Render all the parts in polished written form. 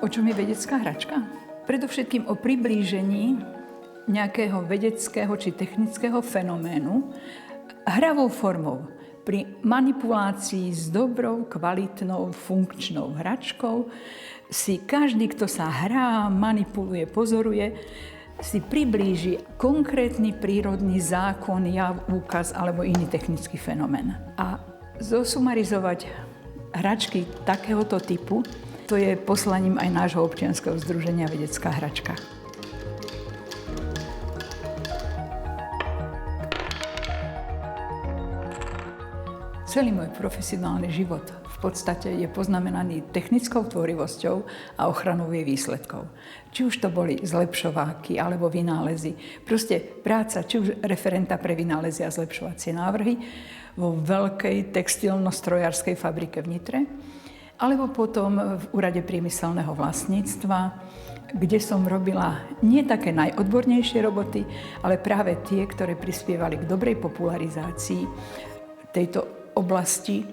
O čom je vedecká hračka? Predovšetkým o priblížení nejakého vedeckého či technického fenoménu hravou formou pri manipulácii s dobrou, kvalitnou, funkčnou hračkou si každý, kto sa hrá, manipuluje, pozoruje, si priblíži konkrétny prírodný zákon, jav, úkaz alebo iný technický fenomén. A zosumarizovať hračky takéhoto typu, to je poslaním aj nášho občianskeho združenia Vedecká hračka. Celý môj profesionálny život v podstate je poznamenaný technickou tvorivosťou a ochranou jej výsledkov. Či už to boli zlepšováky alebo vynálezy. Proste práca, či už referenta pre vynálezy a zlepšovacie návrhy vo veľkej textilno-strojárskej fabrike v Nitre, alebo potom v Úrade priemyselného vlastníctva, kde som robila nie také najodbornejšie roboty, ale práve tie, ktoré prispievali k dobrej popularizácii tejto oblasti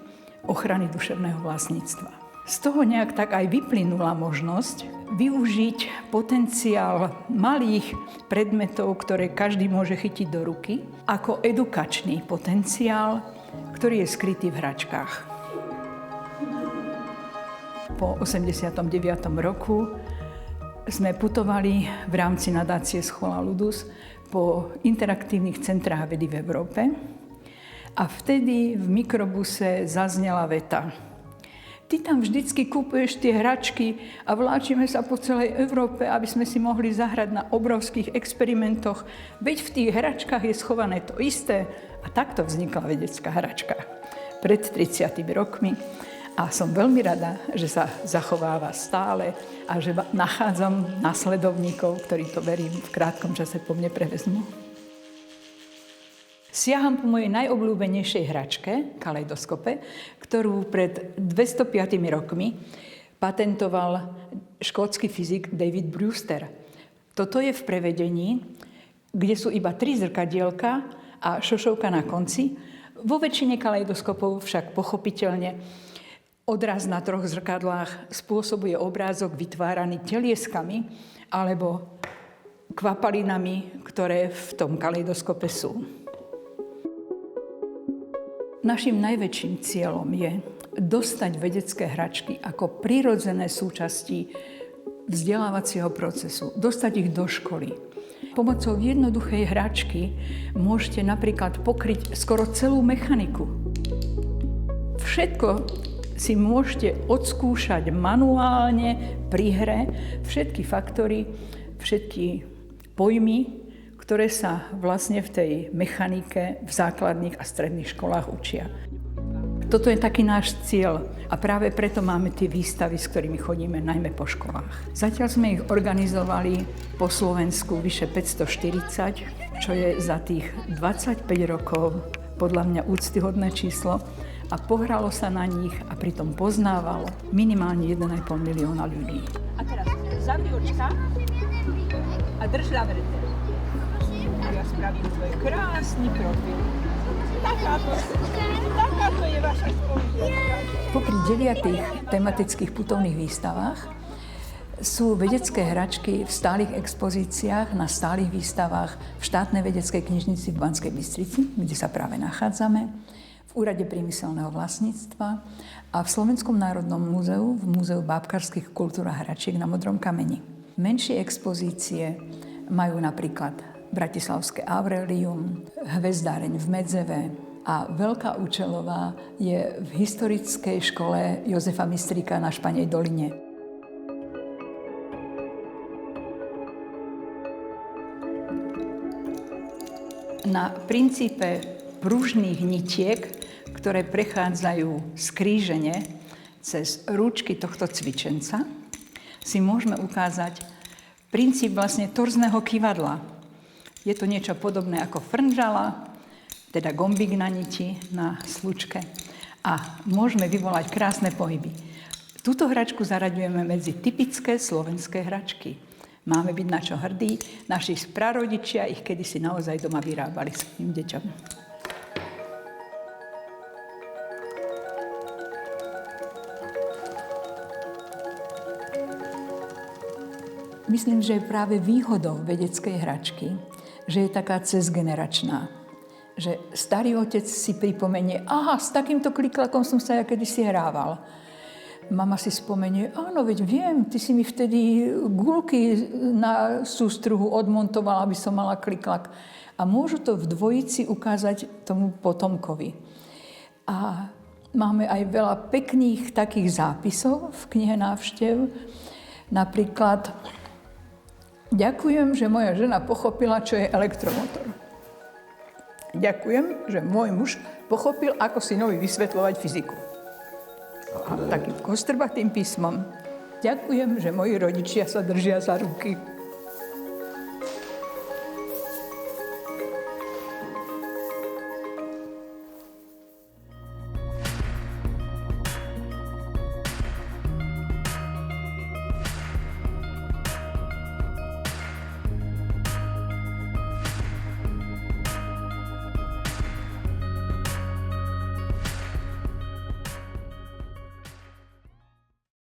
ochrany duševného vlastníctva. Z toho nejak tak aj vyplynula možnosť využiť potenciál malých predmetov, ktoré každý môže chytiť do ruky, ako edukačný potenciál, ktorý je skrytý v hračkách. Po 89. roku sme putovali v rámci nadácie Schola Ludus po interaktívnych centrách vedy v Európe. A vtedy v mikrobuse zaznela veta. Ty tam vždycky kupuješ tie hračky a vláčime sa po celej Európe, aby sme si mohli zahrať na obrovských experimentoch. Veď v tých hračkách je schované to isté. A takto vznikla vedecká hračka pred 30 rokmi. A som veľmi rada, že sa zachováva stále a že nachádzam nasledovníkov, ktorí to, verím, v krátkom čase po mne prevezmú. Siaham po mojej najobľúbenejšej hračke, kaleidoskope, ktorú pred 205 rokmi patentoval škótsky fyzik David Brewster. Toto je v prevedení, kde sú iba 3 zrkadielka a šošovka na konci. Vo väčšine kaleidoskopov však pochopiteľne odraz na 3 zrkadlách spôsobuje obrázok vytváraný telieskami alebo kvapalinami, ktoré v tom kaleidoskope sú. Naším najväčším cieľom je dostať vedecké hračky ako prirodzené súčasti vzdelávacieho procesu, dostať ich do školy. Pomocou jednoduchej hračky môžete napríklad pokryť skoro celú mechaniku. Všetko si môžete odskúšať manuálne pri hre, všetky faktory, všetky pojmy, ktoré sa vlastne v tej mechanike v základných a stredných školách učia. Toto je taký náš cieľ a práve preto máme tie výstavy, s ktorými chodíme najmä po školách. Zatiaľ sme ich organizovali po Slovensku vyše 540, čo je za tých 25 rokov podľa mňa úctyhodné číslo a pohralo sa na nich a pritom poznávalo minimálne 1,5 milióna ľudí. A teraz zavri očka a drž zavreté. Ja spravím tvoj krásny profil. Takáto je vaša spolužiačka. Popri 9 tematických putovných výstavách sú vedecké hračky v stálych expozíciách, na stálych výstavách v štátnej vedeckej knižnici v Banskej Bystrici, kde sa práve nachádzame, v Úrade priemyselného vlastníctva a v Slovenskom národnom múzeu, v Múzeu bábkarských kultúr a hračiek na Modrom kameni. Menšie expozície majú napríklad Bratislavské Aurelium, Hvezdáreň v Medzeve a Veľká účelová je v historickej škole Jozefa Mistríka na Španej doline. Na princípe pružných nitiek, ktoré prechádzajú skrížene cez rúčky tohto cvičenca, si môžeme ukázať princíp vlastne torzného kyvadla. Je to niečo podobné ako frnžala, teda gombík na niti, na slučke. A môžeme vyvolať krásne pohyby. Túto hračku zaraďujeme medzi typické slovenské hračky. Máme byť na čo hrdí. Naši prarodičia ich kedysi naozaj doma vyrábali svojim deťom. Myslím, že je práve výhodou vedeckej hračky, že je taká cezgeneračná. Že starý otec si pripomenie, aha, s takýmto kliklakom som sa ja kedysi hrával. Mama si spomenie, áno, veď viem, ty si mi vtedy guľky na sústruhu odmontovala, aby som mala kliklak. A môžu to v dvojici ukázať tomu potomkovi. A máme aj veľa pekných takých zápisov v knihe návštev. Napríklad, ďakujem, že moja žena pochopila, čo je elektromotor. Ďakujem, že môj muž pochopil, ako synovi vysvetľovať fyziku. A takým kostrbatým písmom. Ďakujem, že moji rodičia sa držia za ruky.